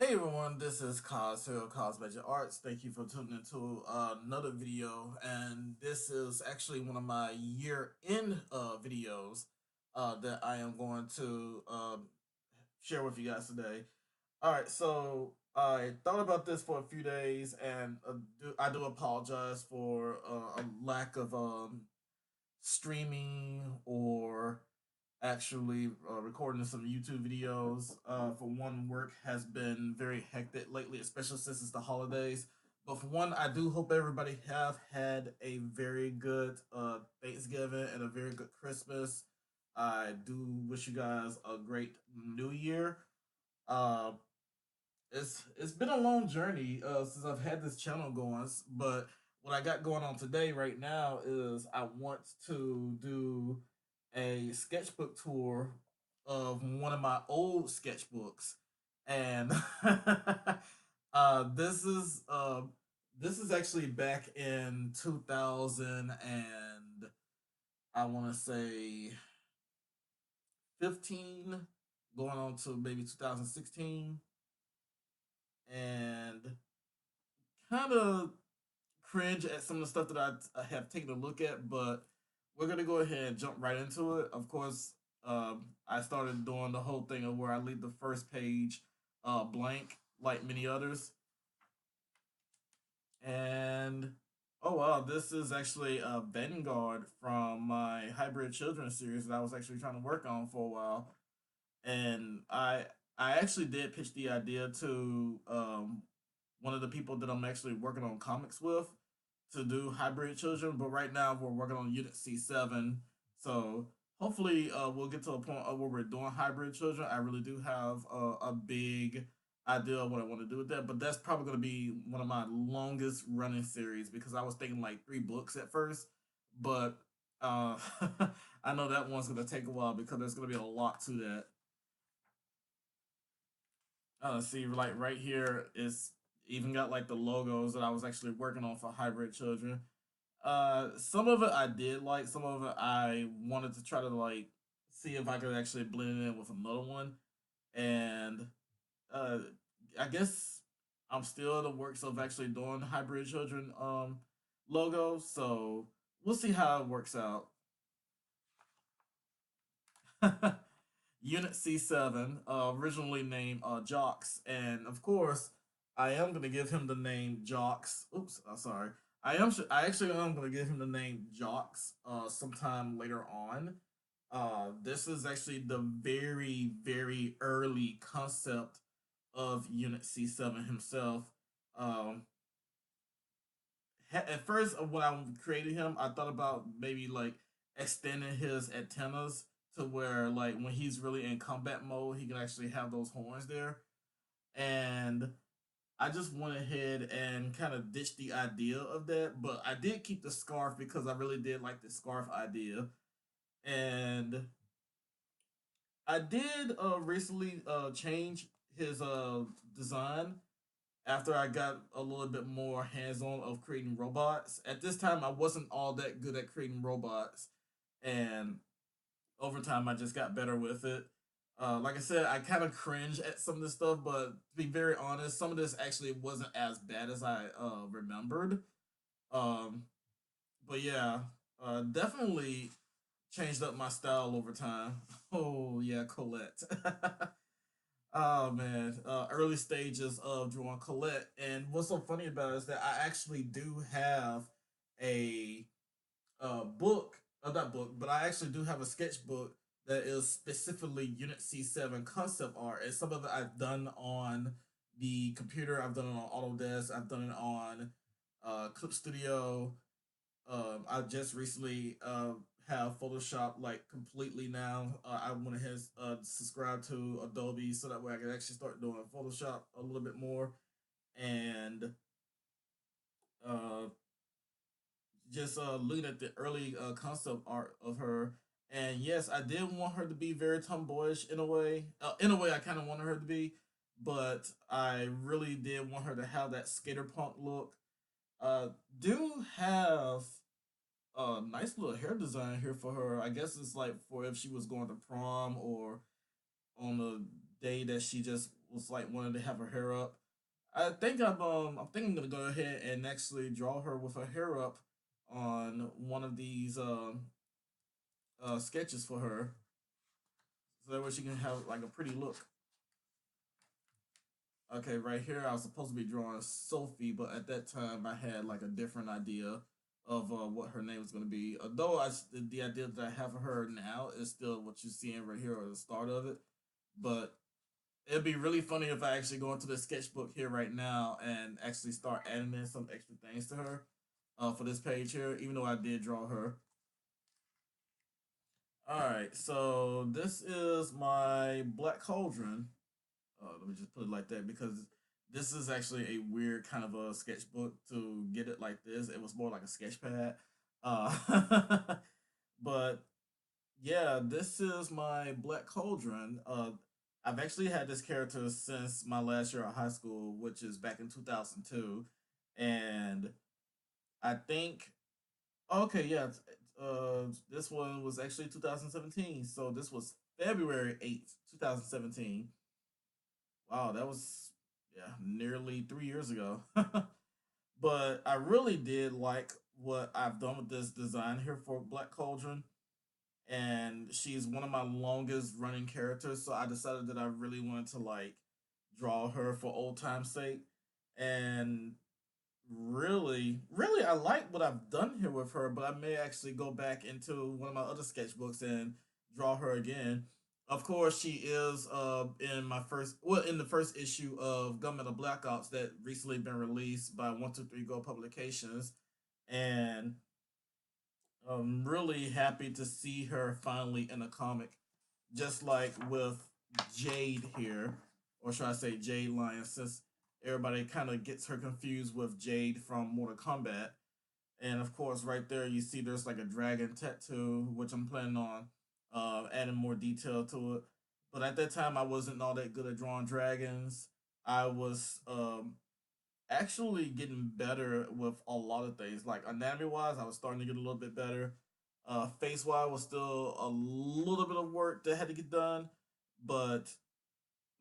Hey everyone, this is Kaz here of Cosmetic Arts. Thank you for tuning into another video, and this is actually one of my year-end videos that I am going to share with you guys today. All right, so I thought about this for a few days, and I do apologize for a lack of streaming or actually recording some YouTube videos. For one, work has been very hectic lately, especially since it's the holidays. But for one, I do hope everybody have had a very good Thanksgiving and a very good Christmas. I do wish you guys a great New Year. Uh, it's been a long journey since I've had this channel going, but what I got going on today right now is I want to do a sketchbook tour of one of my old sketchbooks, and this is actually back in 2000 and I want to say 15, going on to maybe 2016, and kind of cringe at some of the stuff that I have taken a look at, but we're gonna go ahead and jump right into it. Of course, I started doing the whole thing of where I leave the first page blank, like many others. And oh wow, this is actually a Vanguard from my Hybrid Children series that I was actually trying to work on for a while. And I actually did pitch the idea to one of the people that I'm actually working on comics with to do Hybrid Children, but right now we're working on Unit C7. So hopefully we'll get to a point where we're doing Hybrid Children. I really do have a big idea of what I want to do with that, but that's probably going to be one of my longest running series because I was thinking like 3 books at first, but uh, I know that one's going to take a while because there's going to be a lot to that. See, like right here, it's even got like the logos that I was actually working on for Hybrid Children. Some of it I did like, some of it I wanted to try to like see if I could actually blend it in with another one, and uh, I guess I'm still in the works of actually doing Hybrid Children logo, so we'll see how it works out. Unit C7, originally named Jocks, and of course, I am gonna give him the name Jocks. Oops, sorry. I actually am gonna give him the name Jocks sometime later on. This is actually the very early concept of Unit C7 himself. Um, at first, when I created him, I thought about maybe like extending his antennas to where like when he's really in combat mode, he can actually have those horns there. And I just went ahead and kind of ditched the idea of that, but I did keep the scarf because I really did like the scarf idea. And I did recently change his design after I got a little bit more hands on of creating robots. At this time, I wasn't all that good at creating robots, and over time, I just got better with it. Like I said, I kind of cringe at some of this stuff, but to be very honest, some of this actually wasn't as bad as I remembered. Um, but yeah, definitely changed up my style over time. Oh yeah, Colette. Oh man, early stages of drawing Colette, and what's so funny about it is that I actually do have a book, not book, but I actually do have a sketchbook that is specifically Unit C7 concept art, and some of it I've done on the computer, I've done it on Autodesk, I've done it on Clip Studio. I just recently have Photoshop like completely now. I went ahead and subscribed to Adobe so that way I can actually start doing Photoshop a little bit more and uh, just looking at the early concept art of her. And yes, I did want her to be very tomboyish in a way. In a way, I kind of wanted her to be, but I really did want her to have that skater punk look. Uh, do have a nice little hair design here for her. I guess it's like for if she was going to prom or on the day that she just was like wanted to have her hair up. I think I'm gonna go ahead and actually draw her with her hair up on one of these sketches for her, so that way she can have like a pretty look. Okay, right here I was supposed to be drawing Sophie, but at that time I had like a different idea of what her name was going to be. Although the idea that I have for her now is still what you're seeing right here at the start of it, but it'd be really funny if I actually go into the sketchbook here right now and actually start adding in some extra things to her for this page here, even though I did draw her. All right, so this is my Black Cauldron. Let me just put it like that because this is actually a weird kind of a sketchbook to get it like this. It was more like a sketch pad. Uh, but yeah, this is my Black Cauldron. I've actually had this character since my last year of high school, which is back in 2002. And I think, okay, yeah, this one was actually 2017. So this was February 8th, 2017. Wow, that was yeah, nearly 3 years ago. But I really did like what I've done with this design here for Black Cauldron, and she's one of my longest running characters. So I decided that I really wanted to like draw her for old time's sake, and really, I like what I've done here with her. But I may actually go back into one of my other sketchbooks and draw her again. Of course, she is in the first issue of Gunmetal Black Ops that recently been released by 123 Go Publications, and I'm really happy to see her finally in a comic, just like with Jade here, or should I say Jade Lion, since everybody kind of gets her confused with Jade from Mortal Kombat. And of course, right there you see there's like a dragon tattoo, which I'm planning on adding more detail to it. But at that time, I wasn't all that good at drawing dragons. I was actually getting better with a lot of things. Like anatomy wise, I was starting to get a little bit better. Face wise was still a little bit of work that had to get done, but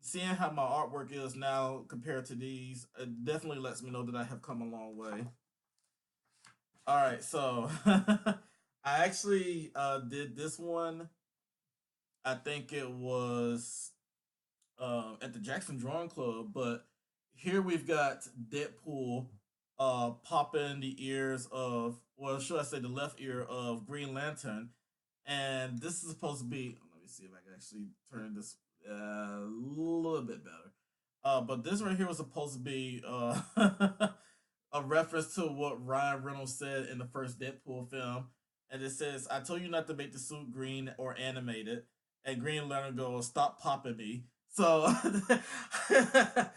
seeing how my artwork is now compared to these, it definitely lets me know that I have come a long way. All right, so I actually did this one. I think it was at the Jackson Drawing Club, but here we've got Deadpool popping the ears of, well, should I say the left ear of Green Lantern, and this is supposed to be. Let me see if I can actually turn this a little bit better. But this right here was supposed to be a reference to what Ryan Reynolds said in the first Deadpool film, and it says, "I told you not to make the suit green or animated." And Green Lantern goes, "Stop popping me." So, I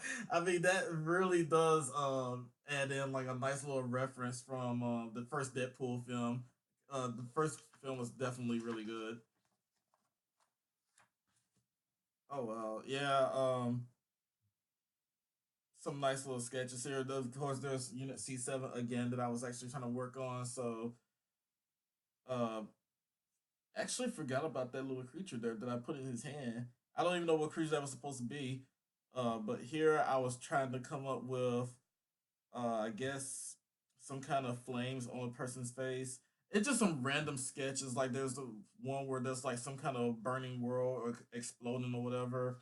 mean, that really does add in like a nice little reference from the first Deadpool film. The first film was definitely really good. Oh well, yeah. Some nice little sketches here. Of course, there's Unit C7 again that I was actually trying to work on. So, uh, actually forgot about that little creature there that I put in his hand. I don't even know what creature that was supposed to be. But here I was trying to come up with, I guess, some kind of flames on a person's face. It's just some random sketches. Like there's the one where there's like some kind of burning world or exploding or whatever.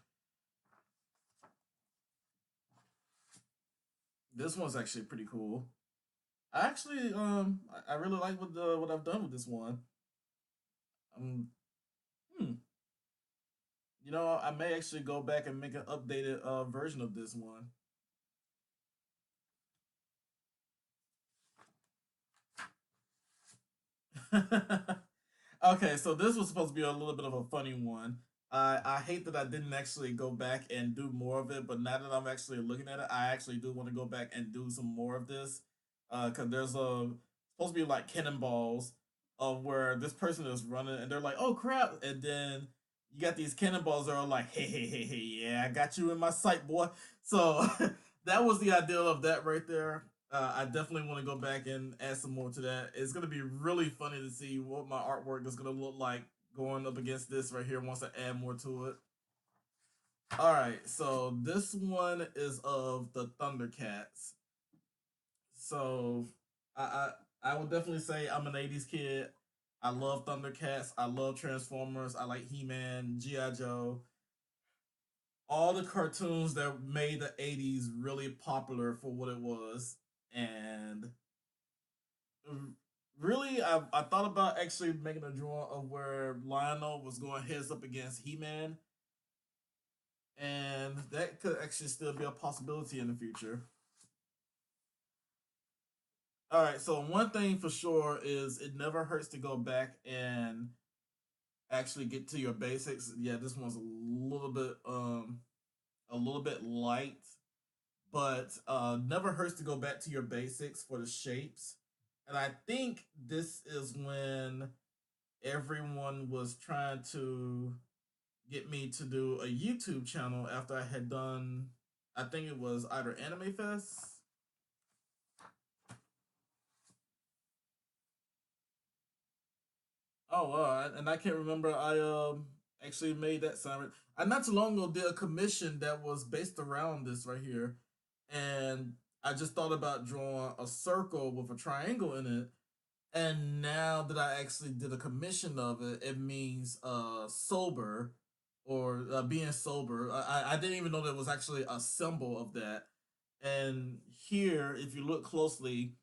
This one's actually pretty cool. I actually I really like what I've done with this one. Um, hmm. You know, I may actually go back and make an updated version of this one. Okay, so this was supposed to be a little bit of a funny one. I hate that I didn't actually go back and do more of it, but now that I'm actually looking at it, I actually do want to go back and do some more of this. Cause there's a supposed to be like cannonballs of where this person is running and they're like, "Oh crap!" And then you got these cannonballs that are like, "Hey, yeah, I got you in my sight, boy." So that was the idea of that right there. I definitely want to go back and add some more to that. It's gonna be really funny to see what my artwork is gonna look like going up against this right here once I add more to it. All right, so this one is of the Thundercats. So I I would definitely say I'm an '80s kid. I love Thundercats. I love Transformers. I like He-Man, GI Joe, all the cartoons that made the '80s really popular for what it was. And really, I thought about actually making a drawing of where Lionel was going heads up against He-Man, and that could actually still be a possibility in the future. All right, so one thing for sure is it never hurts to go back and actually get to your basics. Yeah, this one's a little bit light, but never hurts to go back to your basics for the shapes. And I think this is when everyone was trying to get me to do a YouTube channel after I had done, I think it was either Anime Fest. Oh, and I can't remember. I actually made that sound. I not too long ago did a commission that was based around this right here, and I just thought about drawing a circle with a triangle in it. And now that I actually did a commission of it, it means sober or being sober. I didn't even know there was actually a symbol of that. And here, if you look closely,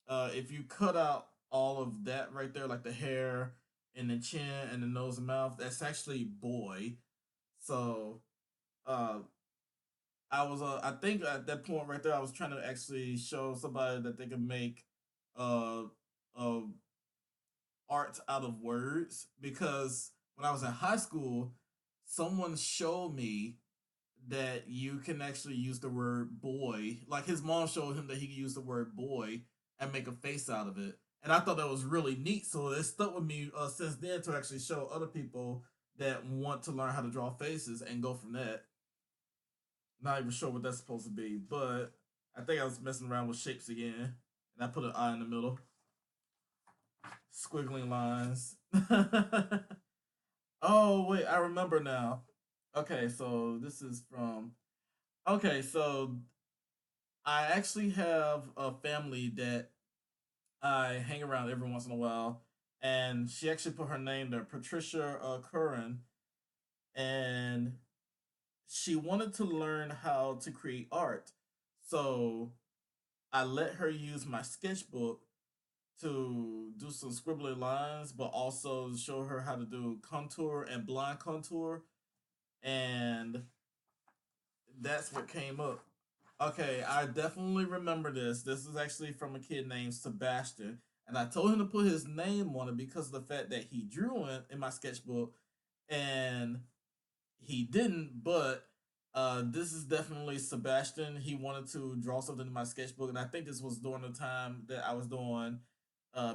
if you cut out all of that right there, like the hair and the chin and the nose and mouth, that's actually boy. So uh, I think at that point right there, I was trying to actually show somebody that they can make uh, uh art out of words because when I was in high school, someone showed me that you can actually use the word boy. Like his mom showed him that he could use the word boy and make a face out of it. And I thought that was really neat. So it stuck with me since then to actually show other people that want to learn how to draw faces and go from that. Not even sure what that's supposed to be, but I think I was messing around with shapes again. And I put an eye in the middle, squiggling lines. Oh, wait, I remember now. Okay, so this is from. Okay, so I actually have a family that I hang around every once in a while, and she actually put her name there, Patricia Curran, and she wanted to learn how to create art. So I let her use my sketchbook to do some scribbly lines, but also show her how to do contour and blind contour. And that's what came up. Okay, I definitely remember this. This is actually from a kid named Sebastian. And I told him to put his name on it because of the fact that he drew it in my sketchbook and he didn't, but this is definitely Sebastian. He wanted to draw something in my sketchbook, and I think this was during the time that I was doing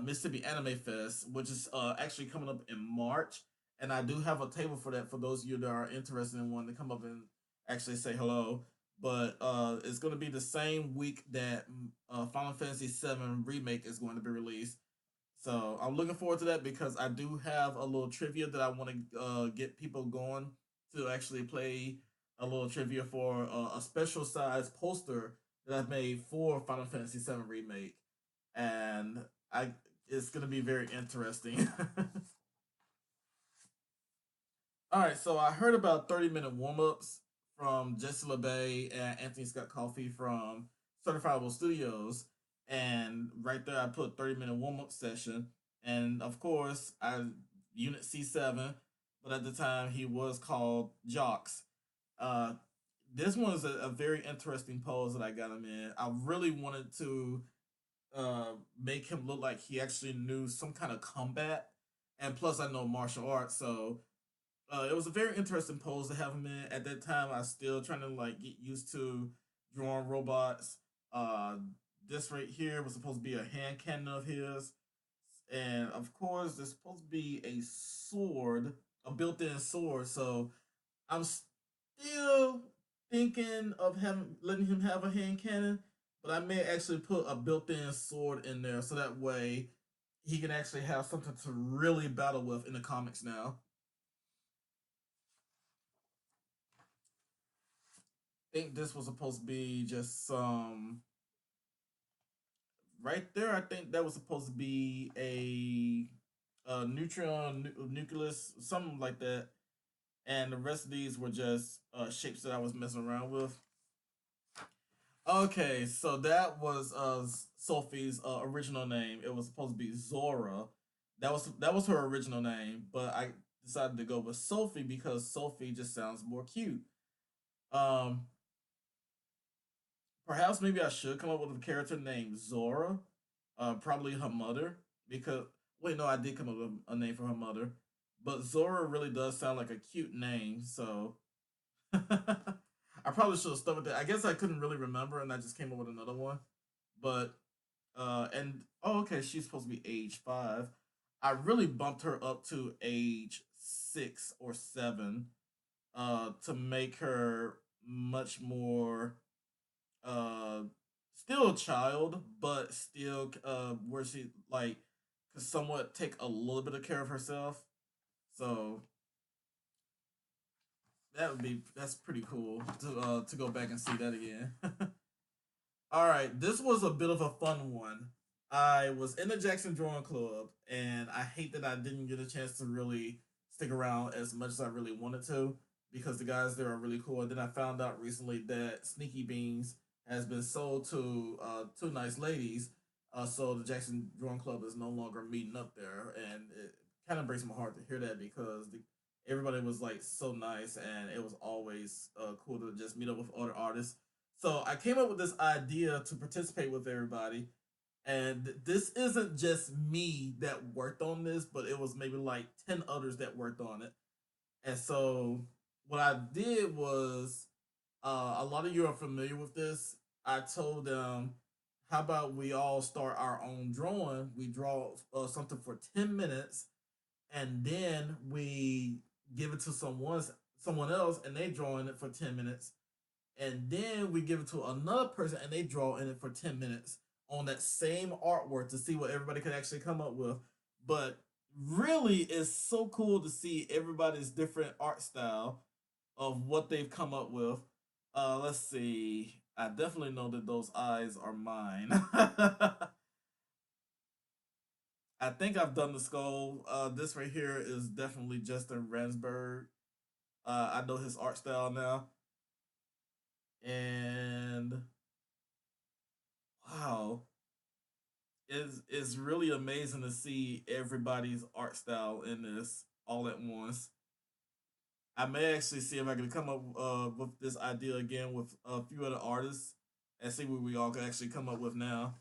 Mississippi Anime Fest, which is actually coming up in March. And I do have a table for that for those of you that are interested in wanting to come up and actually say hello. But it's going to be the same week that Final Fantasy VII Remake is going to be released. So I'm looking forward to that because I do have a little trivia that I want to get people going to actually play a little trivia for a special size poster that I've made for Final Fantasy VII Remake, and I it's gonna be very interesting. All right, so I heard about 30-minute warm ups from Jesse LeBay and Anthony Scott Coffey from Certifiable Studios, and right there I put 30-minute warm up session, and of course I Unit C7, but at the time he was called Jocks. Uh, this one is a very interesting pose that I got him in. I really wanted to make him look like he actually knew some kind of combat, and plus I know martial arts, so it was a very interesting pose to have him in. At that time, I was still trying to like get used to drawing robots. Uh, this right here was supposed to be a hand cannon of his, and of course, there's supposed to be a sword, a built-in sword. So I'm still thinking of having letting him have a hand cannon, but I may actually put a built-in sword in there so that way he can actually have something to really battle with in the comics now. think this was supposed to be just some right there. I think that was supposed to be a neutron nucleus, something like that. And the rest of these were just shapes that I was messing around with. Okay, so that was Sophie's original name. It was supposed to be Zora. That was her original name, but I decided to go with Sophie because Sophie just sounds more cute. Um, Perhaps maybe I should come up with a character named Zora. Probably her mother because wait, no, I did come up with a name for her mother, but Zora really does sound like a cute name. So I probably should have stuck with that. I guess I couldn't really remember, and I just came up with another one. But and oh, okay, she's supposed to be age 5. I really bumped her up to age 6 or 7, to make her much more uh still a child, but still where she like could somewhat take a little bit of care of herself. So that's pretty cool to go back and see that again. All right, this was a bit of a fun one. I was in the Jackson Drawing Club, and I hate that I didn't get a chance to really stick around as much as I really wanted to because the guys there are really cool. And then I found out recently that Sneaky Beans has been sold to two nice ladies, so the Jackson Drawing Club is no longer meeting up there, and it kind of breaks my heart to hear that because everybody was like so nice, and it was always cool to just meet up with other artists. So I came up with this idea to participate with everybody. And this isn't just me that worked on this, but it was maybe like 10 others that worked on it. And so what I did was, a lot of you are familiar with this. I told them, how about we all start our own drawing? We draw something for 10 minutes, and then we give it to someone else, and they draw in it for 10 minutes, and then we give it to another person and they draw in it for 10 minutes on that same artwork to see what everybody could actually come up with. But really, it's so cool to see everybody's different art style of what they've come up with. Let's see. I definitely know that those eyes are mine. I think I've done the skull. This right here is definitely Justin Ransberg. I know his art style now. And wow, it's really amazing to see everybody's art style in this all at once. I may actually see if I can come up with this idea again with a few other artists and see what we all can actually come up with now.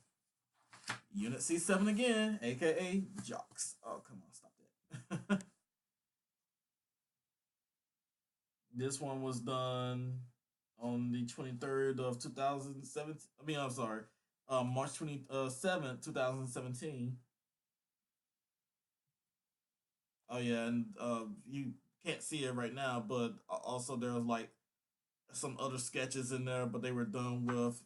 Unit C7 again, aka Jocks. Oh, come on, stop that. This one was done on the 23rd of 2017. I mean, I'm sorry, March 27th, 2017. Oh yeah, and you can't see it right now, but also there was like some other sketches in there, but they were done with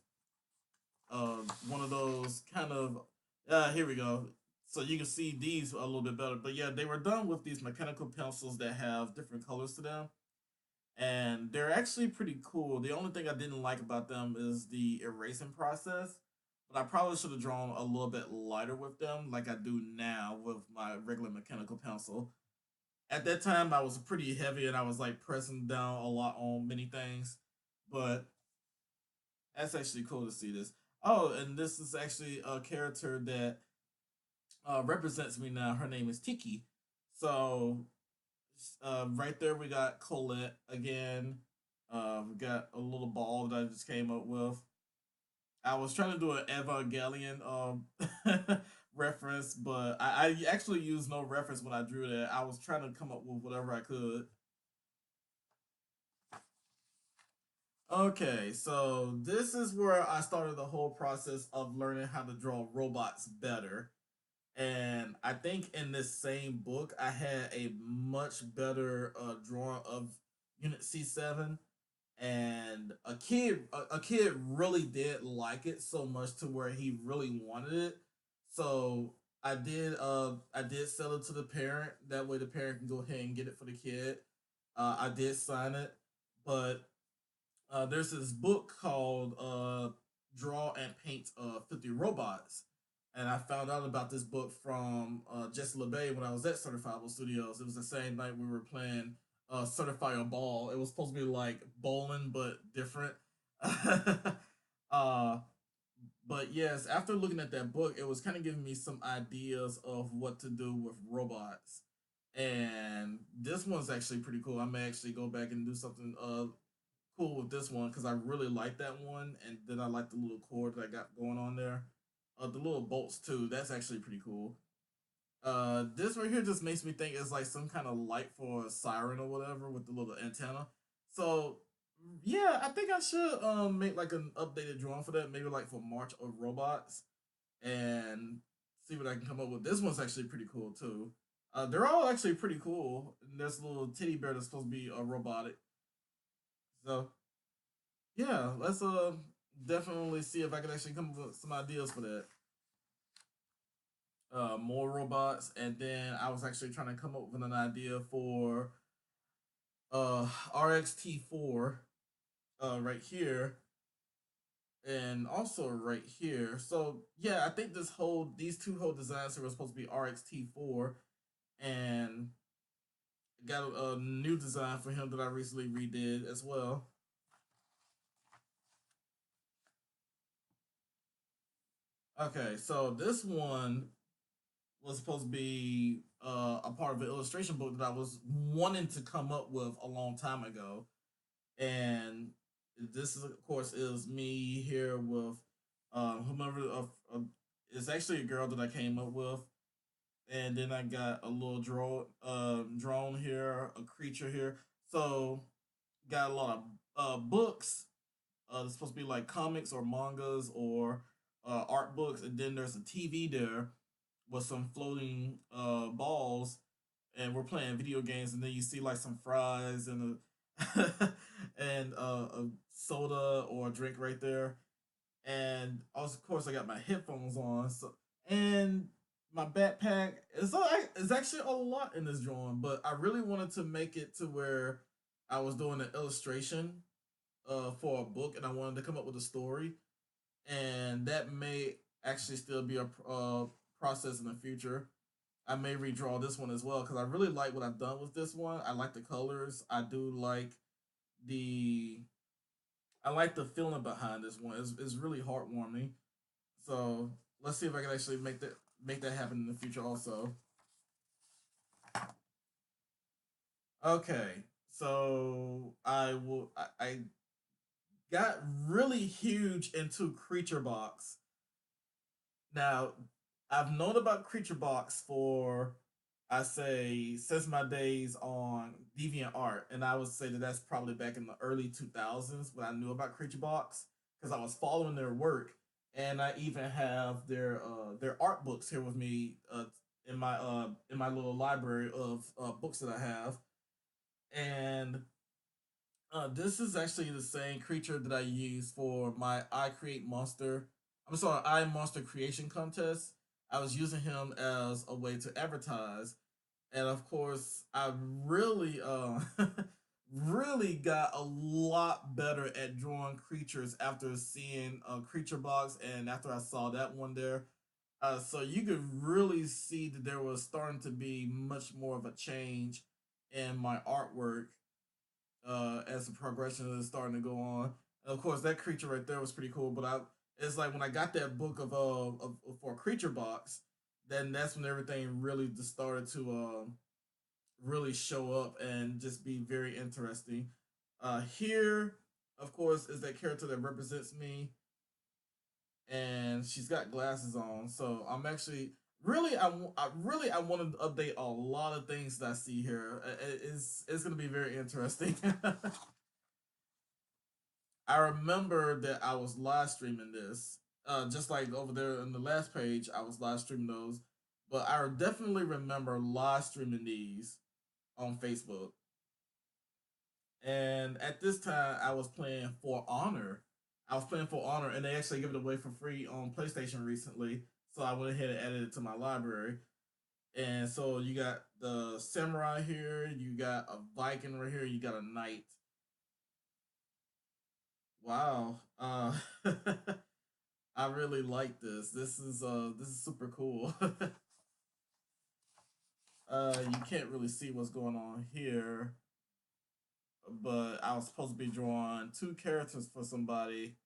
one of those kind of here we go. So you can see these a little bit better, but yeah, they were done with these mechanical pencils that have different colors to them, and they're actually pretty cool. The only thing I didn't like about them is the erasing process, but I probably should have drawn a little bit lighter with them, like I do now with my regular mechanical pencil. At that time I was pretty heavy and I was like pressing down a lot on many things. But that's actually cool to see this. Oh, and this is actually a character that represents me now. Her name is Tiki. So right there we got Colette again. We got a little ball that I just came up with. I was trying to do an Evangelion reference, but I actually used no reference when I drew that. I was trying to come up with whatever I could. Okay, so this is where I started the whole process of learning how to draw robots better. And I think in this same book, I had a much better drawing of Unit C7, and a kid really did like it so much to where he really wanted it. So I did sell it to the parent. That way, the parent can go ahead and get it for the kid. I did sign it, but there's this book called Draw and Paint 50 Robots. And I found out about this book from Jesse LeBay when I was at Certifiable Studios. It was the same night we were playing Certifiable Ball. It was supposed to be like bowling, but different. uh, but yes, after looking at that book, it was kind of giving me some ideas of what to do with robots. And this one's actually pretty cool. I may actually go back and do something cool with this one because I really like that one, and then I like the little cord that I got going on there. The little bolts too. That's actually pretty cool. This right here just makes me think it's like some kind of light for a siren or whatever with the little antenna. So yeah, I think I should make like an updated drawing for that, maybe like for March of Robots, and see what I can come up with. This one's actually pretty cool too. They're all actually pretty cool. And there's a little teddy bear that's supposed to be robotic. So yeah, let's definitely see if I can actually come up with some ideas for that. More robots, and then I was actually trying to come up with an idea for RXT4 right here, and also right here. So yeah, I think these two whole designs were supposed to be RXT4, and got a new design for him that I recently redid as well. Okay, so this one was supposed to be a part of an illustration book that I was wanting to come up with a long time ago, and this is of course is me here with whomever it's actually a girl that I came up with, and then I got a little drone here, a creature here. So got a lot of books. It's supposed to be like comics or mangas or art books, and then there's a TV there with some floating balls, and we're playing video games, and then you see like some fries and a and a soda or a drink right there, and also, of course I got my headphones on, so and my backpack. It's actually a lot in this drawing, but I really wanted to make it to where I was doing an illustration for a book, and I wanted to come up with a story, and that may actually still be a process in the future. I may redraw this one as well because I really like what I've done with this one. I like the colors. The I like the feeling behind this one. It's really heartwarming. So let's see if I can actually make that happen in the future also. Okay, so I got really huge into Creature Box. Now, I've known about Creature Box for, I say, since my days on DeviantArt, and I would say that that's probably back in the early 2000s when I knew about Creature Box because I was following their work, and I even have their art books here with me in my little library of books that I have, and this is actually the same creature that I use for my I Create Monster. I'm sorry, I Monster Creation contest. I was using him as a way to advertise, and of course, I really, really got a lot better at drawing creatures after seeing Creature Box, and after I saw that one there. So you could really see that there was starting to be much more of a change in my artwork as the progression is starting to go on. And of course, that creature right there was pretty cool. But it's like when I got that book of for Creature Box, then that's when everything really just started to really show up and just be very interesting. Here, of course, is that character that represents me, and she's got glasses on. So I'm actually I wanted to update a lot of things that I see here. It's gonna be very interesting. I remember that I was live streaming this, just like over there on the last page, I was live streaming those. But I definitely remember live streaming these on Facebook. And at this time, I was playing For Honor. I was playing For Honor, and they actually give it away for free on PlayStation recently. So I went ahead and added it to my library. And so you got the samurai here, you got a Viking right here, you got a knight, Wow. I really like this. This is super cool. You can't really see what's going on here, but I was supposed to be drawing two characters for somebody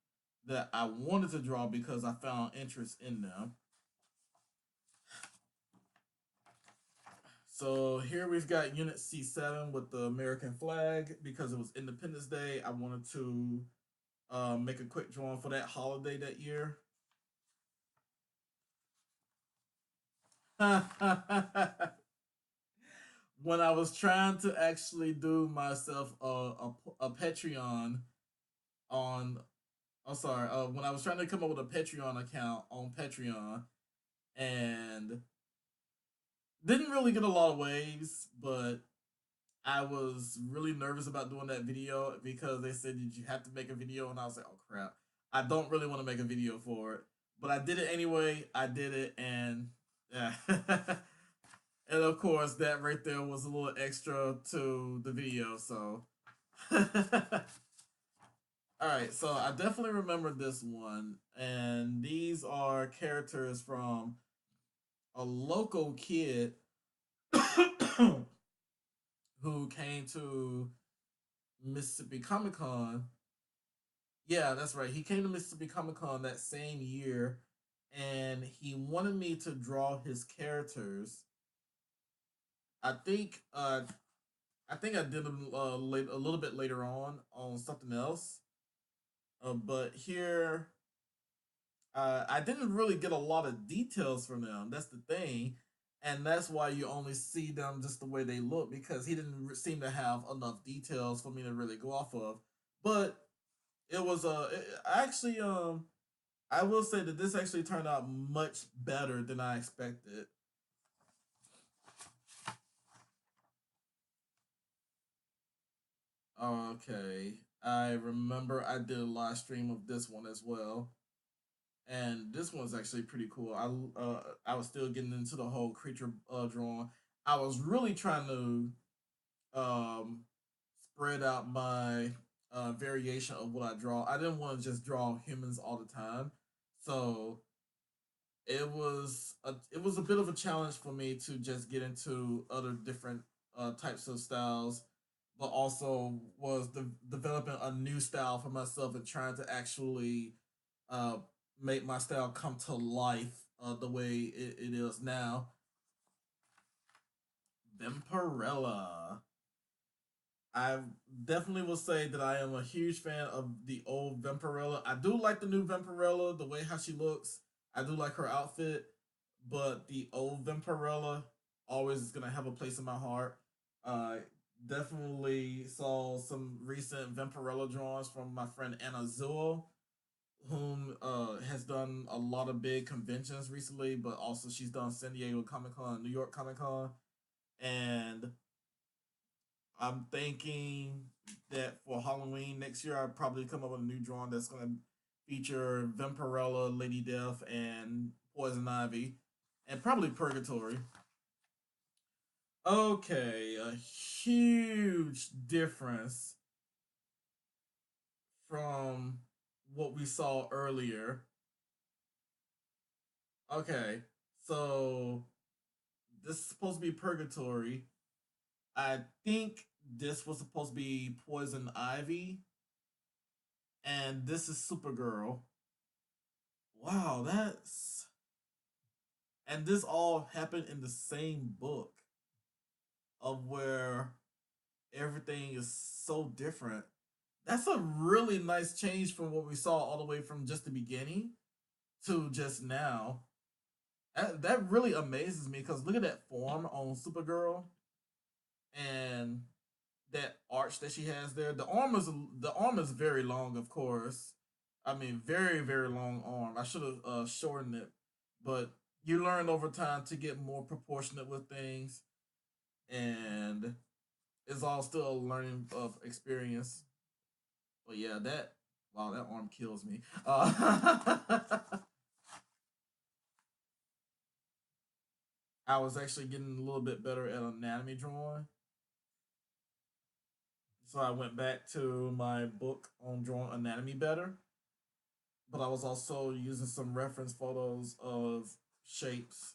that I wanted to draw because I found interest in them. So here we've got Unit C7 with the American flag because it was Independence Day. I wanted to make a quick drawing for that holiday that year. When I was trying to actually do myself a Patreon on, I'm sorry, when I was trying to come up with a Patreon account on Patreon and didn't really get a lot of waves, but I was really nervous about doing that video because they said that you have to make a video, and I was like, oh crap, I don't really want to make a video for it, but I did it anyway. I did it, and yeah. And of course, that right there was a little extra to the video. So, all right. So I definitely remember this one, and these are characters from a local kid who came to Mississippi Comic Con. Yeah, that's right. He came to Mississippi Comic Con that same year, and he wanted me to draw his characters. I think I did them a little bit later on something else. But here, I didn't really get a lot of details from them. That's the thing, and that's why you only see them just the way they look because he didn't seem to have enough details for me to really go off of. But it was actually I will say that this actually turned out much better than I expected. Okay, I remember I did a live stream of this one as well, and this one's actually pretty cool. I was still getting into the whole creature drawing. I was really trying to spread out my variation of what I draw. I didn't want to just draw humans all the time, so it was a bit of a challenge for me to just get into other different types of styles, but also was developing a new style for myself and trying to actually uh, make my style come to life the way it is now. Vampirella. I definitely will say that I am a huge fan of the old Vampirella. I do like the new Vampirella, the way how she looks. I do like her outfit, but the old Vampirella always is gonna have a place in my heart. Uh, Definitely saw some recent Vampirella drawings from my friend Anna Zuo, whom has done a lot of big conventions recently, but also she's done San Diego Comic Con, New York Comic Con, and I'm thinking that for Halloween next year, I'll probably come up with a new drawing that's going to feature Vampirella, Lady Death, and Poison Ivy, and probably Purgatory. Okay, a huge difference from what we saw earlier. Okay, so this is supposed to be Purgatory. I think this was supposed to be Poison Ivy, and this is Supergirl. Wow, that's and this all happened in the same book of where everything is so different. That's a really nice change from what we saw all the way from just the beginning to just now. That really amazes me because look at that form on Supergirl and that arch that she has there. The arm is very long, of course. I mean, very long arm. I should have shortened it, but you learn over time to get more proportionate with things, and it's all still a learning of experience. But yeah, that wow, that arm kills me. I was actually getting a little bit better at anatomy drawing, So I went back to my book on drawing anatomy better, but I was also using some reference photos of shapes.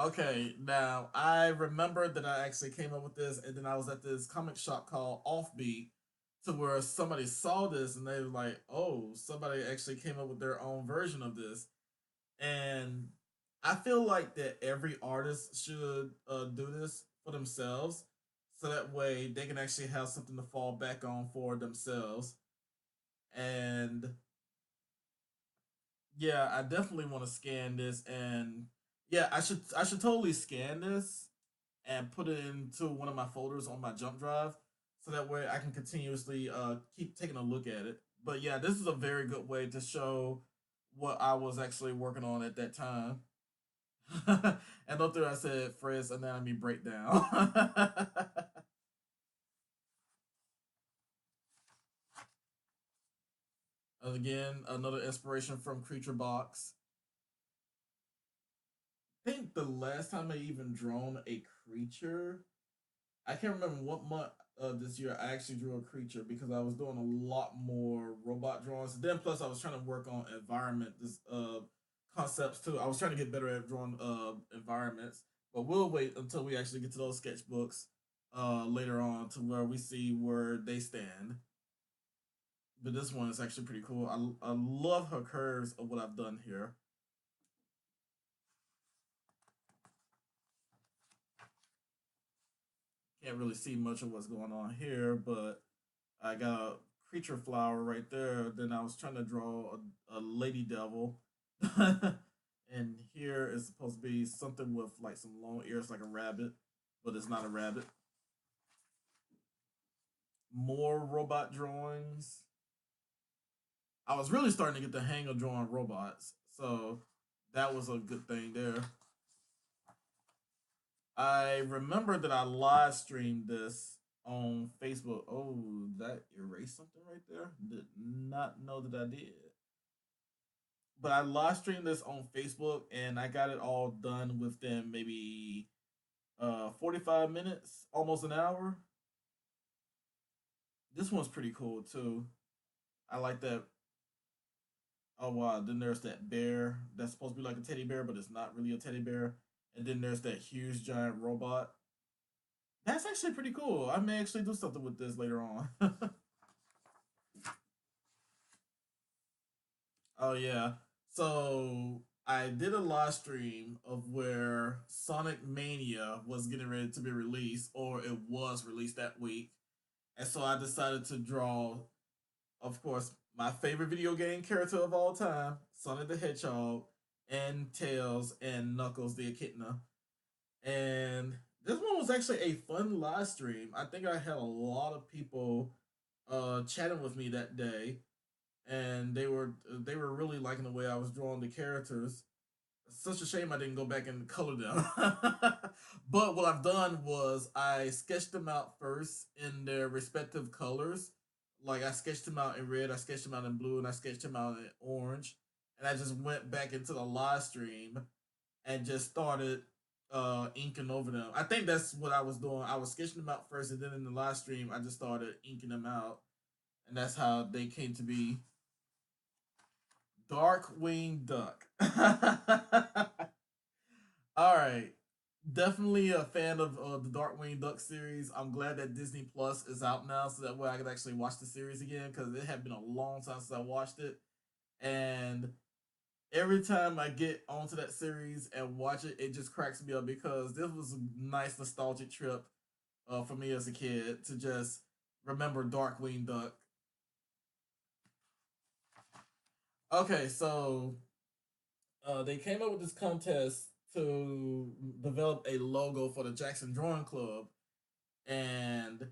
Okay, now I remember that I actually came up with this, and then I was at this comic shop called Offbeat, to where somebody saw this and they were like, "Oh, somebody actually came up with their own version of this." And I feel like that every artist should do this for themselves, so that way they can actually have something to fall back on for themselves. And yeah, I definitely want to scan this, and yeah, I should totally scan this and put it into one of my folders on my jump drive, so that way I can continuously keep taking a look at it. But yeah, this is a very good way to show what I was actually working on at that time. And up there I said Fred's anatomy breakdown. And again, another inspiration from Creature Box. I think the last time I even drawn a creature, I can't remember what month this year I actually drew a creature, because I was doing a lot more robot drawings. Then plus I was trying to work on environment this concepts too. I was trying to get better at drawing environments, but we'll wait until we actually get to those sketchbooks later on, to where we see where they stand. But this one is actually pretty cool. I love her curves of what I've done here. Can't really see much of what's going on here, but I got a creature flower right there. Then I was trying to draw a lady devil. And here is supposed to be something with like some long ears like a rabbit, but it's not a rabbit. More robot drawings. I was really starting to get the hang of drawing robots, so that was a good thing there. I remember that I live streamed this on Facebook. Oh, that erased something right there. Did not know that I did. But I live streamed this on Facebook, and I got it all done within maybe 45 minutes, almost an hour. This one's pretty cool too. I like that. Oh wow, then there's that bear that's supposed to be like a teddy bear, but it's not really a teddy bear. And then there's that huge giant robot. That's actually pretty cool. I may actually do something with this later on. Oh yeah. So I did a live stream of where Sonic Mania was getting ready to be released, or it was released that week. And so I decided to draw, of course, my favorite video game character of all time, Sonic the Hedgehog, and Tails and Knuckles the Echidna. And this one was actually a fun live stream. I think I had a lot of people chatting with me that day, and they were really liking the way I was drawing the characters. Such a shame I didn't go back and color them. But what I've done was I sketched them out first in their respective colors. Like I sketched them out in red, I sketched them out in blue, and I sketched them out in orange. And I just went back into the live stream and just started inking over them. I think that's what I was doing. I was sketching them out first, and then in the live stream I just started inking them out, and that's how they came to be. Darkwing Duck. All right. Definitely a fan of the Darkwing Duck series. I'm glad that Disney Plus is out now, so that way I can actually watch the series again, because it had been a long time since I watched it. And every time I get onto that series and watch it, it just cracks me up, because this was a nice nostalgic trip for me as a kid to just remember Darkwing Duck. Okay, so they came up with this contest to develop a logo for the Jackson Drawing Club, and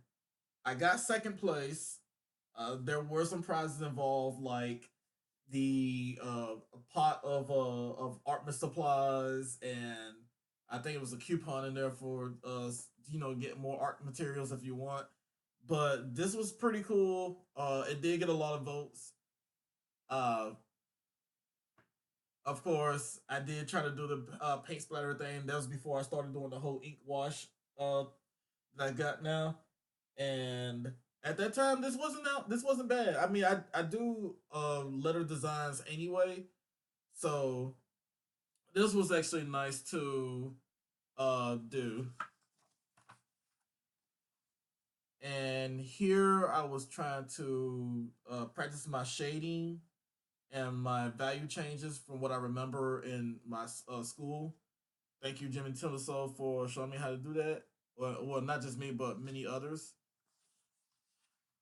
I got second place. There were some prizes involved, like the pot of art supplies, and I think it was a coupon in there for get more art materials if you want. But this was pretty cool. It did get a lot of votes. Uh, of course, I did try to do the paint splatter thing. That was before I started doing the whole ink wash that I got now. And at that time, this wasn't out. This wasn't bad. I mean, I do letter designs anyway, so this was actually nice to do. And here I was trying to practice my shading and my value changes from what I remember in my school. Thank you, Jimmy Tilleso, for showing me how to do that. Well, not just me, but many others.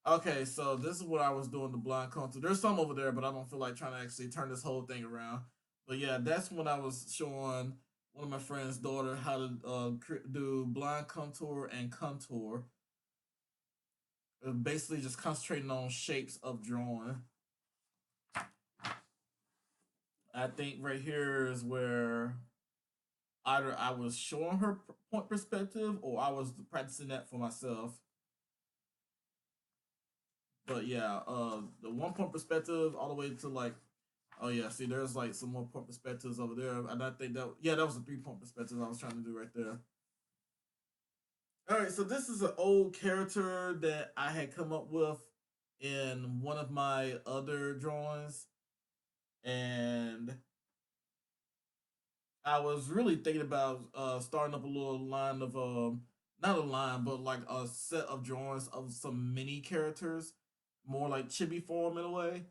Okay, so this is what I was doing the blind contour. There's some over there, but I don't feel like trying to actually turn this whole thing around. But yeah, that's when I was showing one of my friend's daughter how to do blind contour and contour. Basically, just concentrating on shapes of drawing. I think right here is where either I was showing her point perspective or I was practicing that for myself. But yeah, the 1 point perspective all the way to like, oh yeah, see, there's like some more point perspectives over there, and I think that yeah, that was a 3 point perspective I was trying to do right there. All right, so this is an old character that I had come up with in one of my other drawings, and I was really thinking about starting up a little line of not a line, but like a set of drawings of some mini characters, more like chibi form in a way.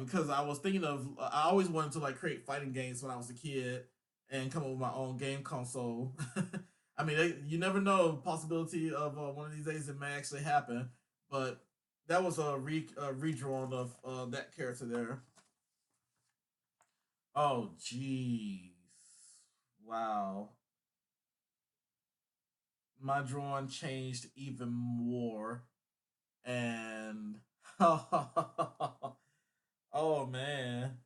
Because I was thinking of, I always wanted to like create fighting games when I was a kid and come up with my own game console. I mean, you never know possibility of one of these days it may actually happen, but that was a redrawing of that character there. Oh, jeez, wow, my drawing changed even more, and oh man,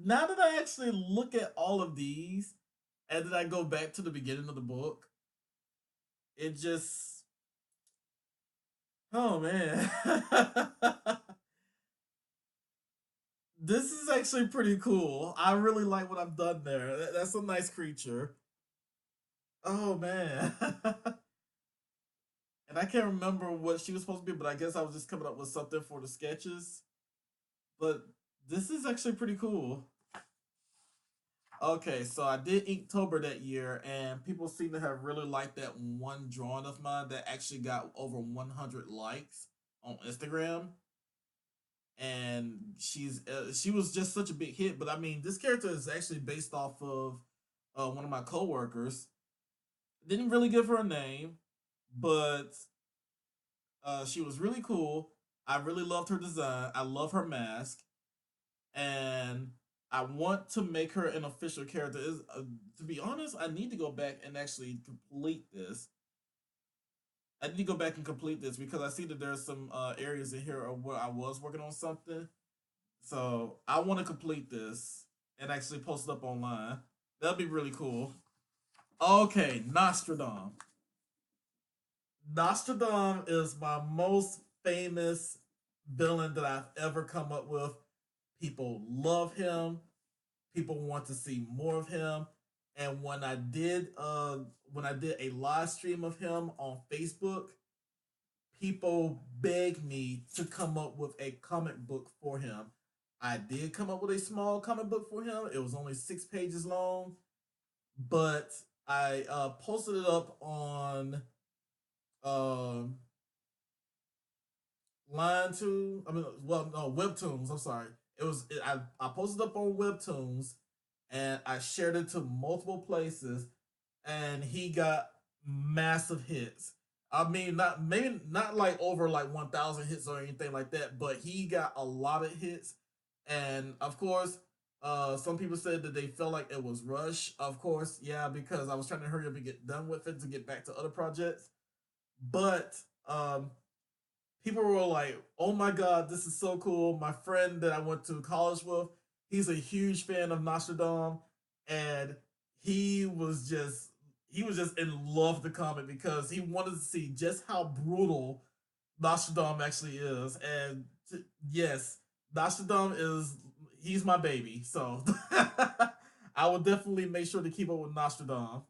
now that I actually look at all of these, and then I go back to the beginning of the book, it just, oh man, this is actually pretty cool. I really like what I've done there. That's a nice creature. Oh man, and I can't remember what she was supposed to be, but I guess I was just coming up with something for the sketches. But this is actually pretty cool. Okay, so I did Inktober that year, and people seem to have really liked that one drawing of mine that actually got over 100 likes on Instagram. And she was just such a big hit. But I mean, this character is actually based off of one of my coworkers. Didn't really give her a name, but she was really cool. I really loved her design. I love her mask, and I want to make her an official character. To be honest, I need to go back and actually complete this. I need to go back and complete this because I see that there's some areas in here where I was working on something. So I want to complete this and actually post it up online. That'd be really cool. Okay, Nostradam. Nostradam is my most famous villain that I've ever come up with. People love him. People want to see more of him. And when I did a live stream of him on Facebook, people begged me to come up with a comic book for him. I did come up with a small comic book for him. It was only 6 pages long, but I posted it up on um Line Two. I mean, well, no, Webtoons. I'm sorry. I posted up on Webtoons, and I shared it to multiple places, and he got massive hits. I mean, not maybe not like over like 1,000 hits or anything like that, but he got a lot of hits, and of course, some people said that they felt like it was rush. Of course, yeah, because I was trying to hurry up and get done with it to get back to other projects. But people were like, "Oh my god, this is so cool!" My friend that I went to college with, he's a huge fan of Nostradam, and he was just he was just in love with the comic because he wanted to see just how brutal Nostradam actually is. And yes, Nostradam is he's my baby, so I will definitely make sure to keep up with Nostradam.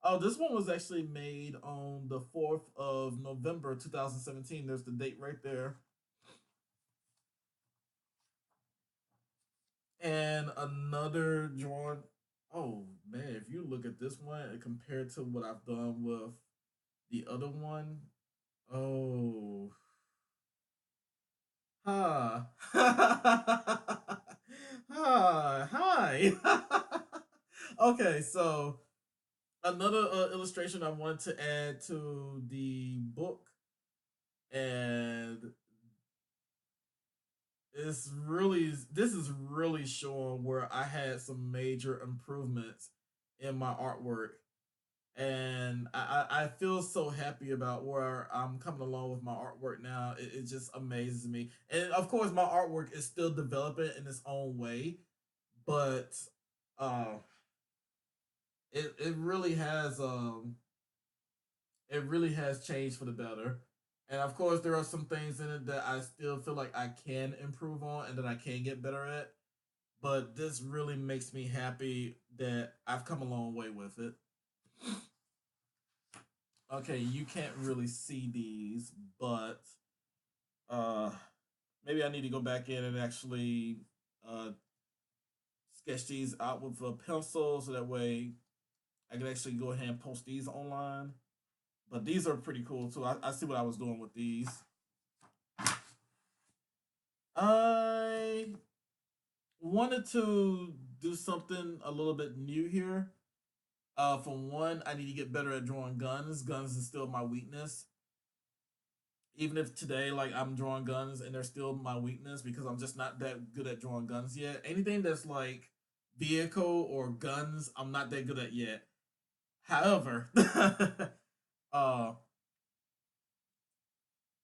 Oh, this one was actually made on the 4th of November 2017. There's the date right there. And another drawing. Oh man, if you look at this one compared to what I've done with the other one, oh, ha, hi. Okay, so another illustration I want to add to the book, and this is really showing where I had some major improvements in my artwork, and I feel so happy about where I'm coming along with my artwork now. It just amazes me, and of course my artwork is still developing in its own way, but uh, it really has it really has changed for the better. And of course, there are some things in it that I still feel like I can improve on and that I can get better at. But this really makes me happy that I've come a long way with it. Okay, you can't really see these, but uh, maybe I need to go back in and actually uh, sketch these out with a pencil so that way I can actually go ahead and post these online. But these are pretty cool too. I see what I was doing with these. I wanted to do something a little bit new here. For one, I need to get better at drawing guns. Guns is still my weakness. Even if today, like I'm drawing guns and they're still my weakness because I'm just not that good at drawing guns yet. Anything that's like vehicle or guns, I'm not that good at yet. However, uh,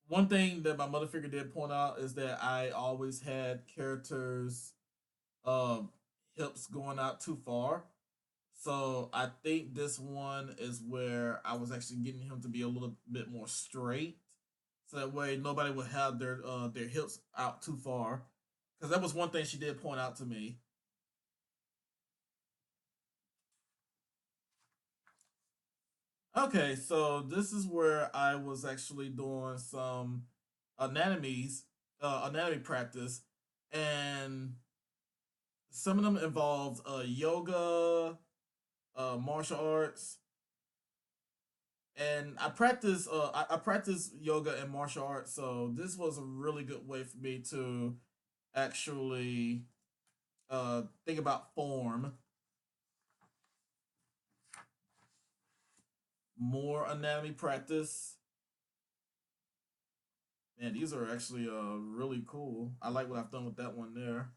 one thing that my mother figure did point out is that I always had characters' um, hips going out too far. So I think this one is where I was actually getting him to be a little bit more straight, so that way nobody would have their hips out too far. Because that was one thing she did point out to me. Okay, so this is where I was actually doing some anatomies, anatomy practice, and some of them involved yoga, martial arts, and I practice I practice yoga and martial arts, so this was a really good way for me to actually think about form, more anatomy practice. Man, these are actually really cool. I like what I've done with that one there.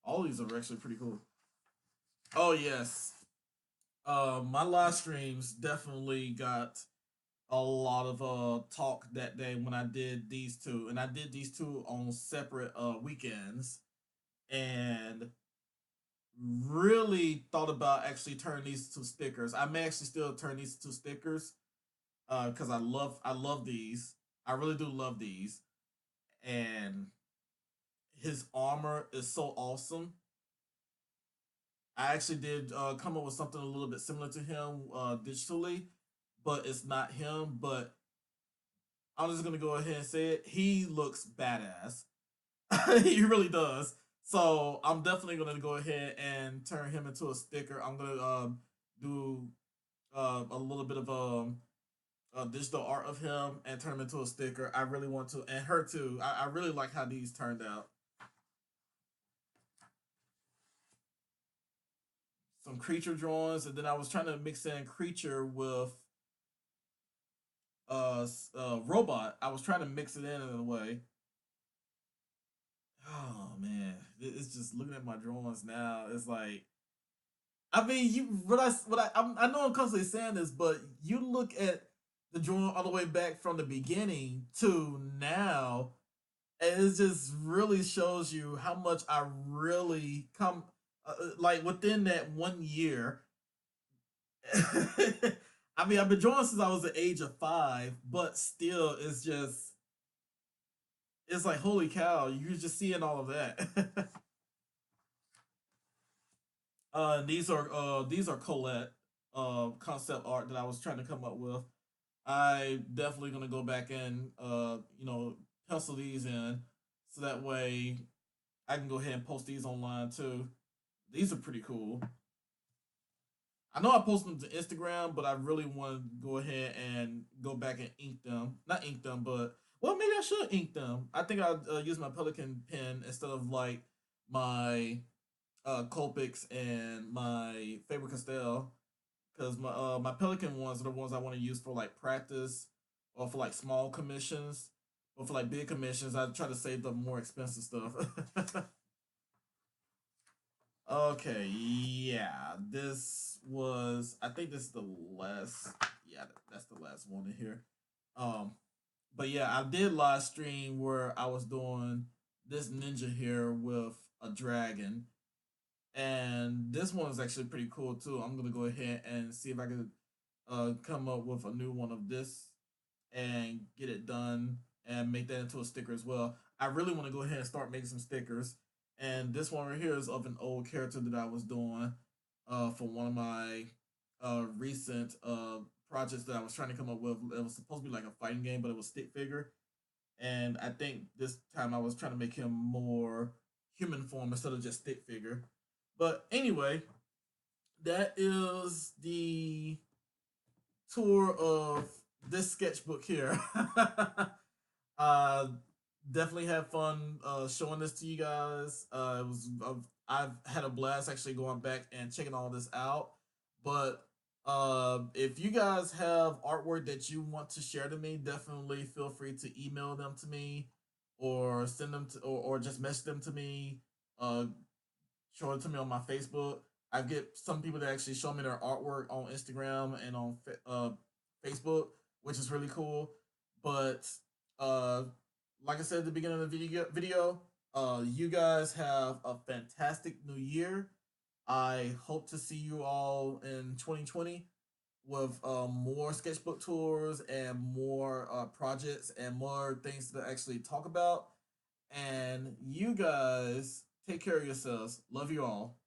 All these are actually pretty cool. Oh yes, my live streams definitely got a lot of talk that day when I did these two, and I did these two on separate weekends, and really thought about actually turning these to stickers. I may actually still turn these to stickers because I love these. I really do love these, and his armor is so awesome. I actually did come up with something a little bit similar to him digitally, but it's not him. But I'm just gonna go ahead and say it. He looks badass. He really does. So I'm definitely gonna go ahead and turn him into a sticker. I'm gonna do a little bit of digital art of him and turn him into a sticker. I really want to, and her too. I really like how these turned out. Some creature drawings, and then I was trying to mix in creature with robot. I was trying to mix it in a way. Oh man, it's just looking at my drawings now. It's like, I mean, you I know I'm constantly saying this, but you look at the drawing all the way back from the beginning to now, and it just really shows you how much I really come like within that 1 year. I mean, I've been drawing since I was the age of 5, but still, it's like holy cow, you're just seeing all of that. These are Colette. concept art that I was trying to come up with. I definitely gonna go back and pencil these in so that way I can go ahead and post these online too. These are pretty cool. I know I posted them to Instagram, but I really want to go ahead and go back and ink them. Not ink them, but well, maybe I should ink them. I think I'll use my Pelican pen instead of like my Copics and my Faber Castell because my Pelican ones are the ones I want to use for like practice or for like small commissions. Or for like big commissions, I try to save the more expensive stuff. Okay, yeah, this was. I think this is the last. Yeah, that's the last one in here. Um, but yeah, I did live stream where I was doing this ninja here with a dragon, and this one is actually pretty cool too. I'm gonna go ahead and see if I can come up with a new one of this and get it done and make that into a sticker as well. I really want to go ahead and start making some stickers. And this one right here is of an old character that I was doing for one of my recent projects that I was trying to come up with. It was supposed to be like a fighting game, but it was stick figure. And I think this time I was trying to make him more human form instead of just stick figure. But anyway, that is the tour of this sketchbook here. uh, definitely had fun showing this to you guys. It was I've had a blast actually going back and checking all this out. But if you guys have artwork that you want to share to me, definitely feel free to email them to me or send them to or just message them to me. Uh, show it to me on my Facebook. I get some people that actually show me their artwork on Instagram and on Facebook, which is really cool. But uh, like I said at the beginning of the video, you guys have a fantastic new year. I hope to see you all in 2020 with more sketchbook tours and more projects and more things to actually talk about. And you guys take care of yourselves. Love you all.